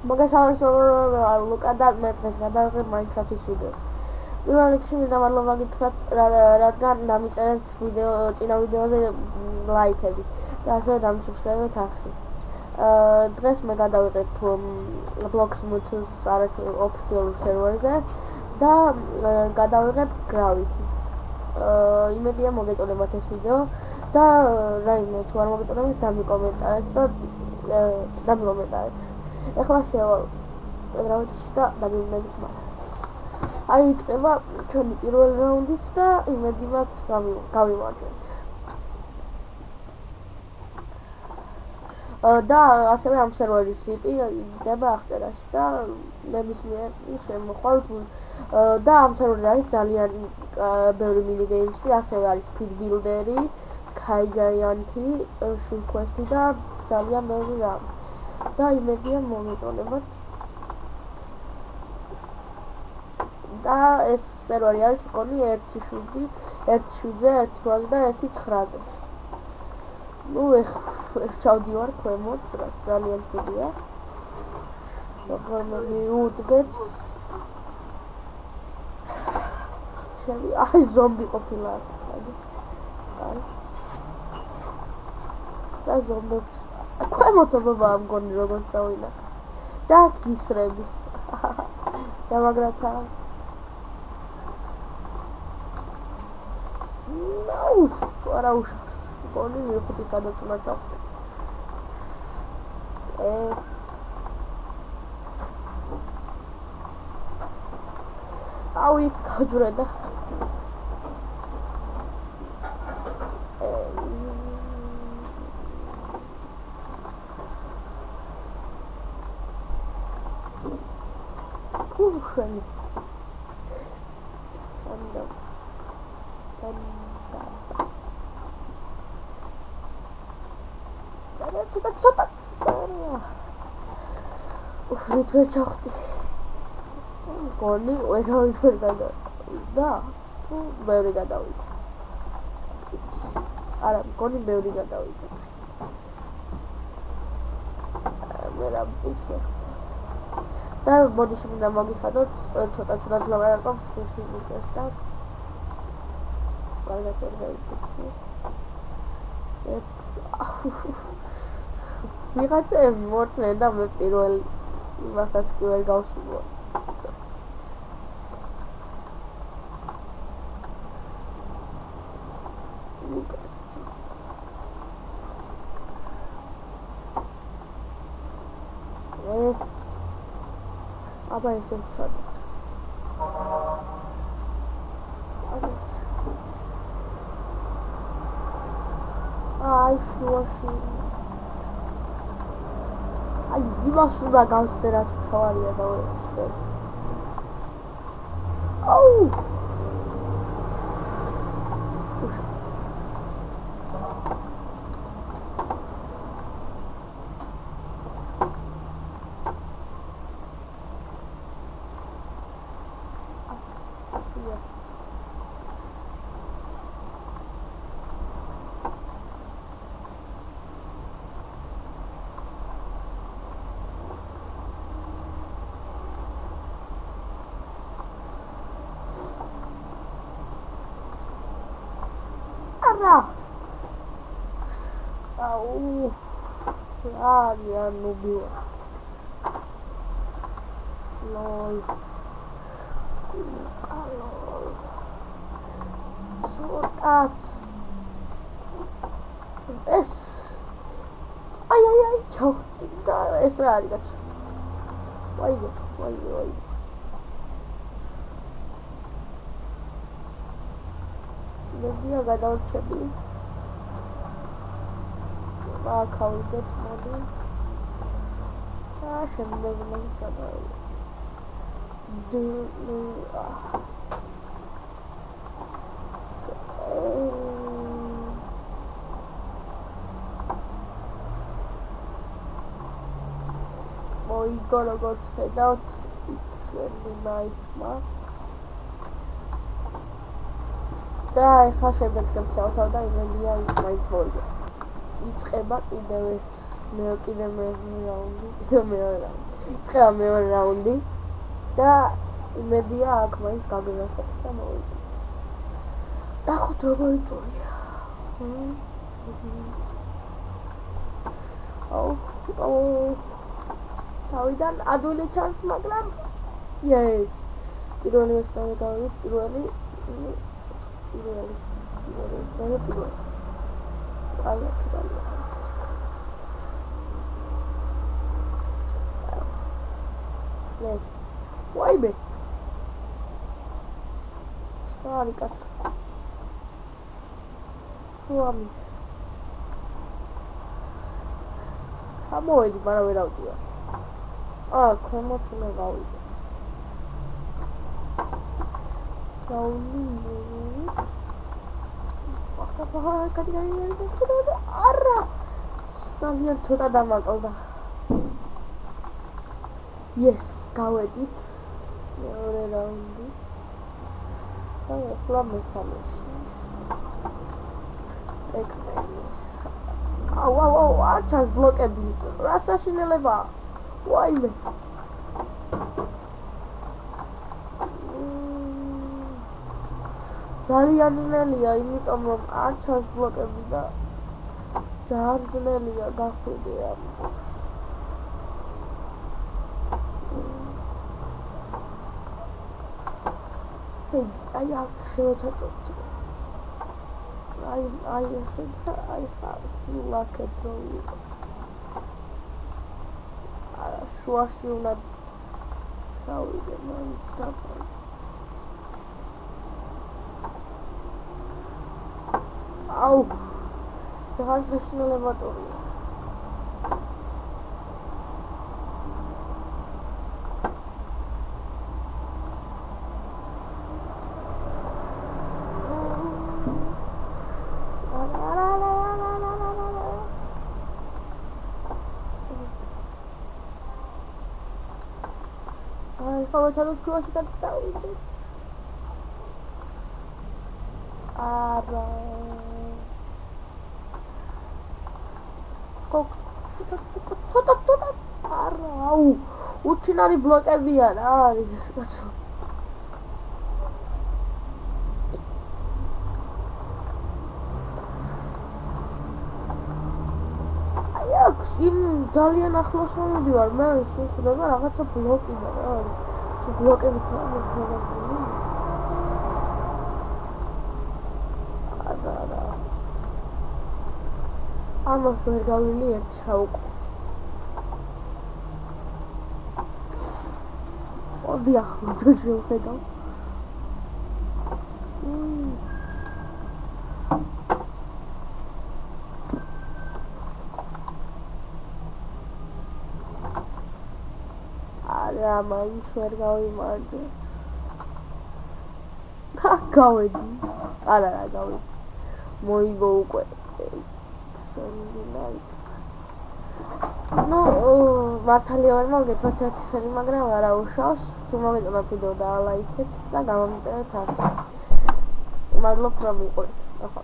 მოგესალმებით ლუკა და მე დღეს გადავიღებ Minecraft-ის ვიდეოს. პირველ რიგში მინდა მადლობა გითხრათ, რადგან დამიწერეთ წინა ვიდეოზე ლაიქები და ასევე დამისუბსკრაიბეთ არხი. დღეს მე გადავიღებ Bloxmood-ის ოფიციალურ სერვერზე და გადავიღებ Gravity-ს. იმედია მოგეწონებათ ეს ვიდეო და რაიმე თუ არ მოგეწონებათ დამიკომენტარეთ და დამიკომენტარეთ. ეხლა შევალ Gravity-ში და დამიმებით მაგრამ. აი იწყება ჩვენი პირველი რაუნდიც და იმედი მაქვს გავიმარჯვებთ. და ასევე ამ სერვერის IP იდება აღწერაში და ნებისმიერი შემოხვალთ და ამ სერვერზე არის ძალიან ბევრი მინიგეიმსი, ასევე არის Speed Builder-ი, Sky Giant-ი, Shield Quest-ი და ძალიან ბევრი რამ. და იმედია მომეწონებათ. და ეს სერვერი არის მქონი 1.7-ზე, 1.8-ზე და 1.9-ზე. ნუ ჩავდივარ ქვემოთ, რაც ძალიან ძლიერ. ვუდგეთ. აი ზომბი ყოფილა აქ. აი. და ზომბებს ქვემოთ ობობა ამგონი როგორ წავიდა. და ისრები. და მაგრათა არა უშავს. გონი მიხუთი სადაც უნდა ჩავხტი. აუ იქ გაჯვრე და უშენი ufrit ვერ ჩახტი. გონი ვერავის ვერ გადავიდა. თუ ბევრი გადავიდა. არა, გონი ბევრი გადავიდა. მე რა ვიცი. და მოდი შემინდა მოგიხადოთ ცოტა ლაპარაკობ Facebook-ს და კარგად ვიყავი. ვიღაცები მორთნენ და მე პირველ იმასაც კი ვერ გავსულო. აბა ესე ვცადოთ. აი შუაში. აი იმას უნდა გავსდე რაც მთავარია და ვეცდე. აუ! Au, ya nubiwa. Lol. Lol. So that's. Es. Ay, chau. Es raro. Vay. Media გადავჩები. ვაკავდეთ მოდი. და შემდეგ მოგწადავ. მოიგო როგორც ხედავთ, X-ი ნაიტმა. და ეხლა შემდეგ ხელს ჩავთავ და იმედია მაინც მოვიგებთ. იწყება კიდევ ერთი რაუნდი. ჭრა მეორე რაუნდი და იმედია აქ მაინც გაგევასებთ და მოვიდეთ. ნახოთ როგორი ტურია. თავიდან ადვილი ჩანს, მაგრამ yes. პირველი ვესტანი გავიდით, პირველი. Alla che bello. Why be? Sorry, cut. Promise. Come on, it's better without you. Ah, come on, to me, go. Κάτι άρα ძალიან ცოტა დამაკალდა. Yes, გავედით მეორე რაუნდი და ახლა მესამეში. ტექნიკი. აუ, არ ჩანს ბლოკები. რა საშინელებაა? ვაიმე. ძალიან ძნელია, იმიტომ რომ არ ჩანს ბლოკები და ძალიან ძნელია გახვიდე ამ. აი აქ შევეცადოთ. აი ესე და აი ხასულაკეთ რომ იყო. არა, შუაში უნდა ჩავიდე მაინც დაფარ. Au! Ძალიან საშინელებატორია. აი, ხოლმე ჩადოთ ქუაში გადავიდეთ. არა. ცოტა არა, აუ, უჩინარი ბლოკებია რა არის კაცო. აი აქ იმ ძალიან ახლოს მომდივარ, მე შეხვდება რაღაცა ბლოკიდან რა არის. ბლოკებით რა მოხდება? არა. ამას ვერ გავილი ერთხელ უკვე. მოდი ახლა თუ შევხედავ. არა, მაინც ვერ გავიმარჯვეთ. გავედი. არა, გავედი. მოიგო უკვე. Ну, მართალია ვერ მოგეთ 21 ხელი, მაგრამ არა უშავს. თუ მოგეწონათ ვიდეო და ლაიქეთ და გამომწერეთ არც. მადლობ რომ მიყურეთ. ახლა